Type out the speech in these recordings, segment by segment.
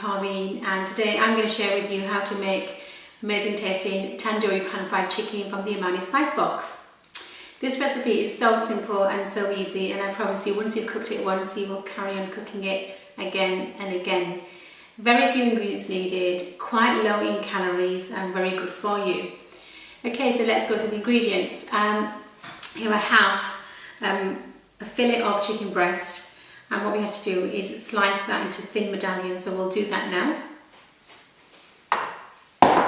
Parveen, and today I'm going to share with you how to make amazing tasting tandoori pan fried chicken from the Omani spice box. This recipe is so simple and so easy, and I promise you once you've cooked it once you will carry on cooking it again and again. Very few ingredients needed, quite low in calories and very good for you. Okay, so let's go to the ingredients. Here I have a fillet of chicken breast. And what we have to do is slice that into thin medallions, so we'll do that now.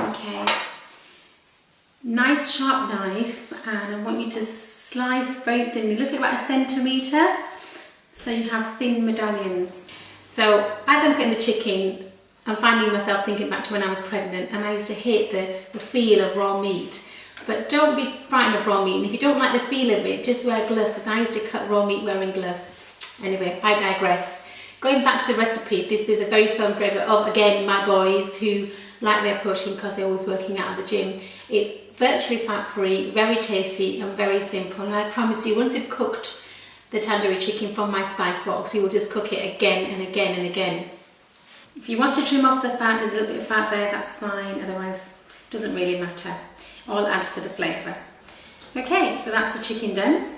Okay, nice sharp knife, and I want you to slice very thinly. Look at about 1 centimetre, so you have thin medallions. So as I'm cutting the chicken, I'm finding myself thinking back to when I was pregnant, and I used to hate the feel of raw meat. But don't be frightened of raw meat, and if you don't like the feel of it, just wear gloves, because I used to cut raw meat wearing gloves. Anyway, I digress. Going back to the recipe, this is a very firm favourite of, again, my boys who like their protein because they're always working out at the gym. It's virtually fat-free, very tasty and very simple. And I promise you, once you've cooked the tandoori chicken from my spice box, you will just cook it again and again and again. If you want to trim off the fat, there's a little bit of fat there, that's fine. Otherwise, it doesn't really matter. All adds to the flavour. Okay, so that's the chicken done.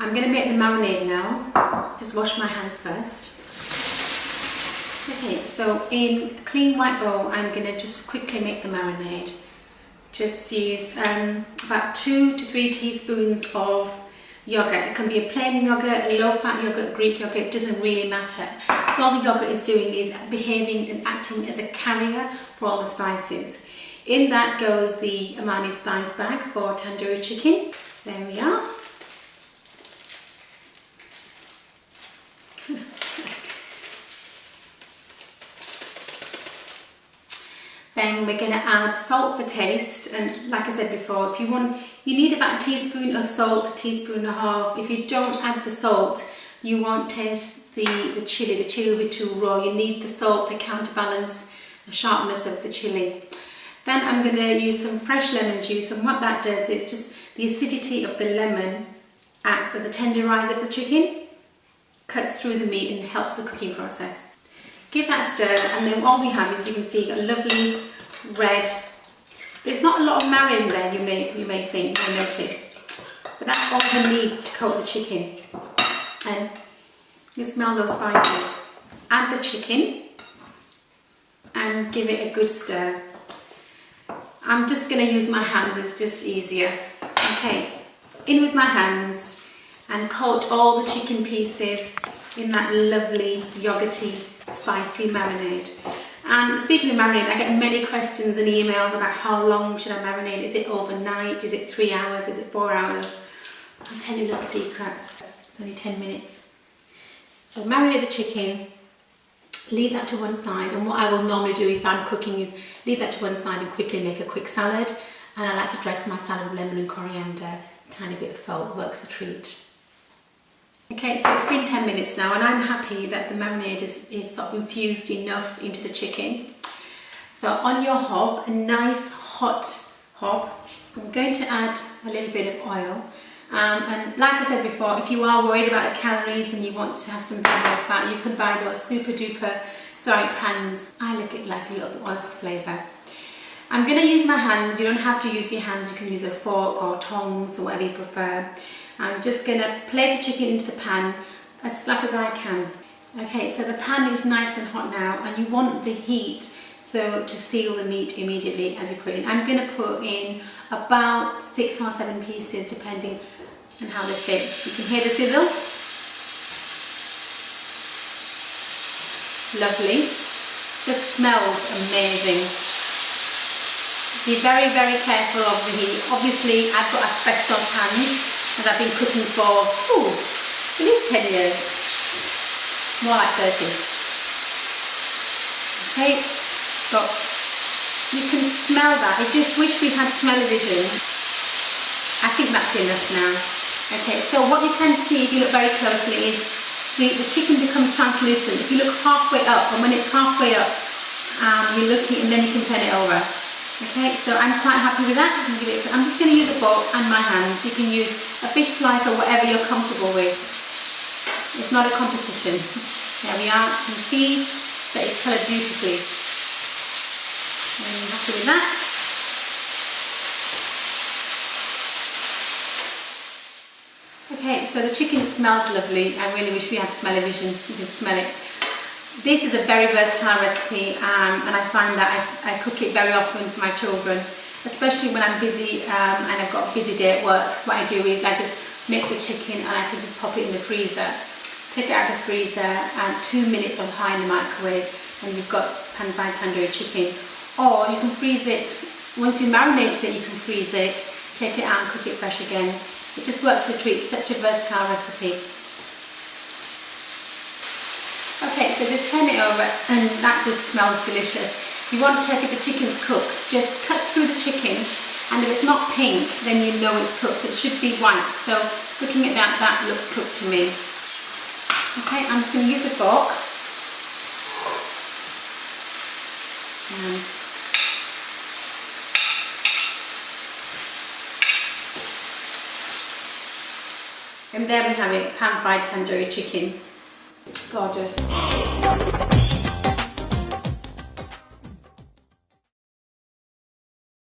I'm going to make the marinade now. Just wash my hands first. Okay, so in a clean white bowl, I'm going to just quickly make the marinade. Just use about 2 to 3 teaspoons of yogurt. It can be a plain yogurt, a low-fat yogurt, Greek yogurt, it doesn't really matter. So all the yogurt is doing is behaving and acting as a carrier for all the spices. In that goes the Omani spice bag for tandoori chicken. There we are. Then we're going to add salt for taste, and like I said before, if you want, you need about a teaspoon of salt, a teaspoon and a half. If you don't add the salt, you won't taste the chilli. The chilli will be too raw. You need the salt to counterbalance the sharpness of the chilli. Then I'm going to use some fresh lemon juice, and what that does is just the acidity of the lemon acts as a tenderizer of the chicken, cuts through the meat and helps the cooking process. Give that a stir, and then all we have is, you can see, a lovely red. There's not a lot of marinade there, you may think, you may notice, but that's all we need to coat the chicken. And you smell those spices. Add the chicken and give it a good stir. I'm just going to use my hands, it's just easier. Okay, in with my hands and coat all the chicken pieces in that lovely yogurty spicy marinade. And speaking of marinade, I get many questions and emails about how long should I marinate. Is it overnight? Is it 3 hours? Is it 4 hours? I'll tell you a little secret. It's only 10 minutes. So marinate the chicken, leave that to one side, and what I will normally do if I'm cooking is leave that to one side and quickly make a quick salad. And I like to dress my salad with lemon and coriander, a tiny bit of salt, works a treat. Okay, so it's been 10 minutes now, and I'm happy that the marinade is sort of infused enough into the chicken. So on your hob, a nice hot hob, I'm going to add a little bit of oil. And like I said before, if you are worried about the calories and you want to have something more fat, you can buy those super duper pans. I like it like a little oil for flavour. I'm going to use my hands. You don't have to use your hands, you can use a fork or tongs or whatever you prefer. I'm just going to place the chicken into the pan as flat as I can. Okay, so the pan is nice and hot now, and you want the heat so to seal the meat immediately as you put it in. I'm going to put in about 6 or 7 pieces depending on how they fit. You can hear the sizzle. Lovely. Just smells amazing. Be very, very careful of the heat. Obviously, I've got asbestos pans, and I've been cooking for at least 10 years, more like 30. Okay, so you can smell that. I just wish we had smell-o-vision. I think that's enough now. Okay, so what you can see if you look very closely is the chicken becomes translucent. If you look halfway up, and when it's halfway up, you're looking, and then you can turn it over. Okay, so I'm quite happy with that. I'm just going to use a fork and my hands. You can use a fish slice or whatever you're comfortable with. It's not a competition. There we are. You can see that it's coloured beautifully. I'm happy with that. Okay, so the chicken smells lovely. I really wish we had smell-o-vision. You can smell it. This is a very versatile recipe, and I find that I cook it very often for my children, especially when I'm busy and I've got a busy day at work. So what I do is I just make the chicken and I can just pop it in the freezer. Take it out of the freezer and 2 minutes on high in the microwave, and you've got pan-fried tandoori chicken. Or you can freeze it, once you marinate it, you can freeze it, take it out and cook it fresh again. It just works a treat. It's such a versatile recipe. Okay, so just turn it over, and that just smells delicious. You want to check if the chicken's cooked. Just cut through the chicken, and if it's not pink, then you know it's cooked. It should be white. So looking at that, that looks cooked to me. Okay, I'm just going to use a fork. And there we have it, pan-fried tandoori chicken. Gorgeous.